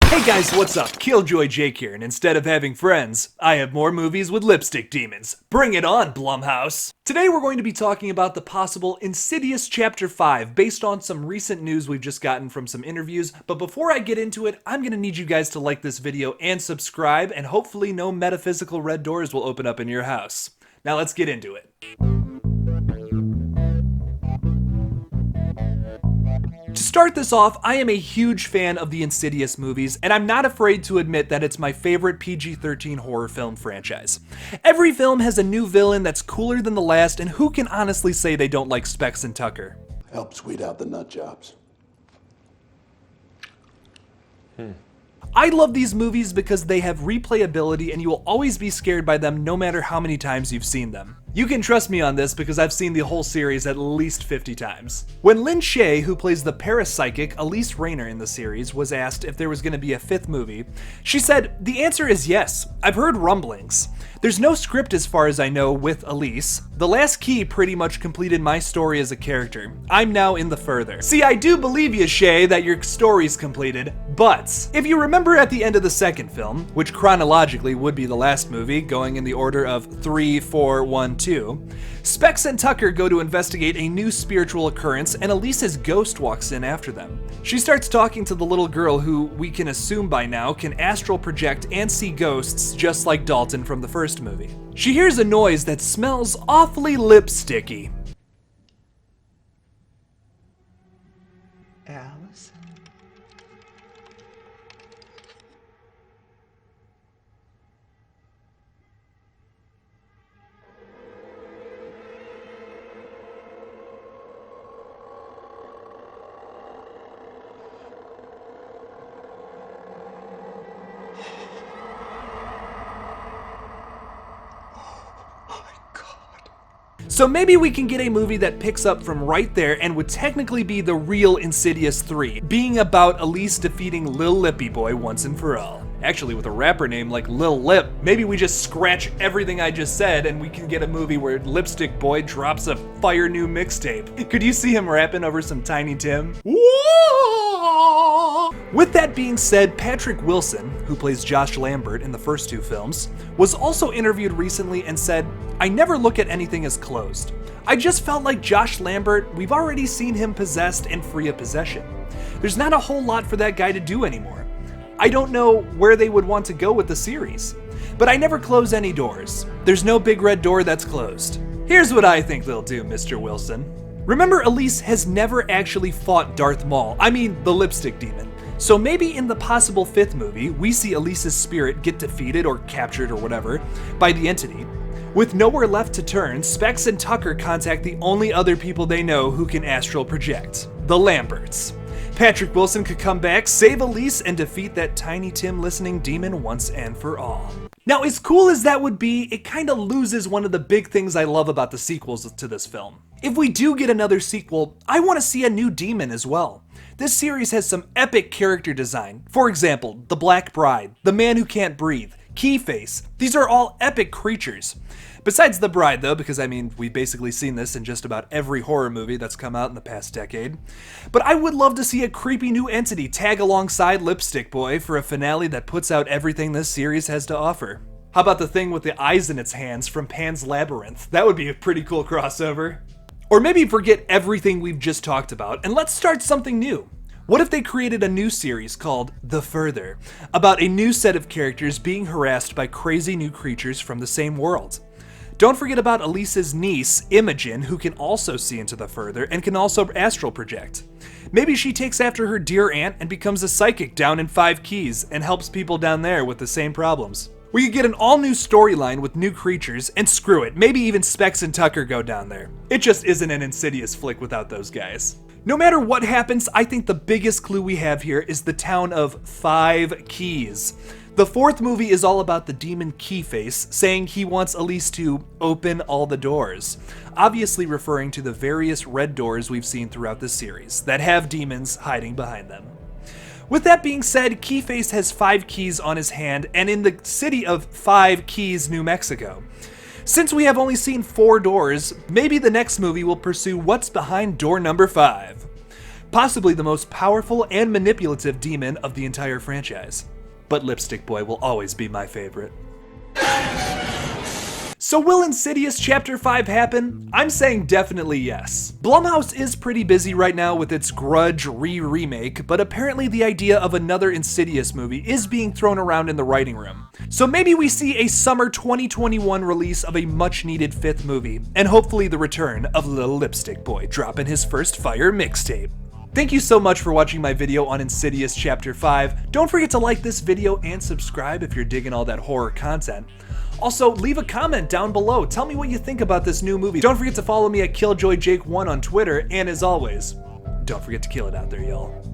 Hey guys, what's up? Killjoy Jake here, and instead of having friends, I have more movies with lipstick demons. Bring it on, Blumhouse! Today we're going to be talking about the possible Insidious Chapter 5 based on some recent news we've just gotten from some interviews, but before I get into it, I'm going to need you guys to like this video and subscribe, and hopefully no metaphysical red doors will open up in your house. Now let's get into it. To start this off, I am a huge fan of the Insidious movies, and I'm not afraid to admit that it's my favorite PG-13 horror film franchise. Every film has a new villain that's cooler than the last, and who can honestly say they don't like Specs and Tucker? Helps weed out the nut jobs. I love these movies because they have replayability and you will always be scared by them no matter how many times you've seen them. You can trust me on this because I've seen the whole series at least 50 times. When Lin Shaye, who plays the parapsychic Elise Rainier in the series, was asked if there was going to be a fifth movie, she said, "The answer is yes. I've heard rumblings. There's no script as far as I know with Elise. The Last Key pretty much completed my story as a character. I'm now in the further." See, I do believe you, Shay, that your story's completed, but if you remember at the end of the second film, which chronologically would be the last movie, going in the order of 3, 4, 1, 2, Specs and Tucker go to investigate a new spiritual occurrence and Elise's ghost walks in after them. She starts talking to the little girl who, we can assume by now, can astral project and see ghosts just like Dalton from the first movie. She hears a noise that smells awfully lipsticky. Allison. So maybe we can get a movie that picks up from right there and would technically be the real Insidious 3, being about Elise defeating Lil Lippy Boy once and for all. Actually, with a rapper name like Lil Lip, maybe we just scratch everything I just said and we can get a movie where Lipstick Boy drops a fire new mixtape. Could you see him rapping over some Tiny Tim? With that being said, Patrick Wilson, who plays Josh Lambert in the first two films, was also interviewed recently and said, "I never look at anything as closed. I just felt like Josh Lambert, we've already seen him possessed and free of possession. There's not a whole lot for that guy to do anymore. I don't know where they would want to go with the series. But I never close any doors. There's no big red door that's closed. Here's what I think they'll do, Mr. Wilson. Remember, Elise has never actually fought Darth Maul, the lipstick demon. So maybe in the possible fifth movie, we see Elise's spirit get defeated or captured or whatever by the entity. With nowhere left to turn, Specs and Tucker contact the only other people they know who can astral project, the Lamberts. Patrick Wilson could come back, save Elise, and defeat that Tiny Tim listening demon once and for all. Now, as cool as that would be, it kinda loses one of the big things I love about the sequels to this film. If we do get another sequel, I want to see a new demon as well. This series has some epic character design. For example, the Black Bride, the Man Who Can't Breathe, Keyface. These are all epic creatures. Besides the Bride though, because we've basically seen this in just about every horror movie that's come out in the past decade. But I would love to see a creepy new entity tag alongside Lipstick Boy for a finale that puts out everything this series has to offer. How about the thing with the eyes in its hands from Pan's Labyrinth? That would be a pretty cool crossover. Or maybe forget everything we've just talked about and let's start something new. What if they created a new series called The Further, about a new set of characters being harassed by crazy new creatures from the same world? Don't forget about Elise's niece, Imogen, who can also see into the further and can also astral project. Maybe she takes after her dear aunt and becomes a psychic down in Five Keys and helps people down there with the same problems. We could get an all-new storyline with new creatures, and screw it, maybe even Specs and Tucker go down there. It just isn't an Insidious flick without those guys. No matter what happens, I think the biggest clue we have here is the town of Five Keys. The fourth movie is all about the demon Keyface saying he wants Elise to open all the doors, obviously referring to the various red doors we've seen throughout the series that have demons hiding behind them. With that being said, Keyface has 5 keys on his hand and in the city of Five Keys, New Mexico. Since we have only seen 4 doors, maybe the next movie will pursue what's behind door number 5. possibly the most powerful and manipulative demon of the entire franchise. But Lipstick Boy will always be my favorite. So will Insidious Chapter 5 happen? I'm saying definitely yes. Blumhouse is pretty busy right now with its Grudge remake, but apparently the idea of another Insidious movie is being thrown around in the writing room. So maybe we see a summer 2021 release of a much needed 5th movie, and hopefully the return of Little Lipstick Boy dropping his first Fire mixtape. Thank you so much for watching my video on Insidious Chapter 5. Don't forget to like this video and subscribe if you're digging all that horror content. Also, leave a comment down below. Tell me what you think about this new movie. Don't forget to follow me at KilljoyJake1 on Twitter, and as always, don't forget to kill it out there, y'all.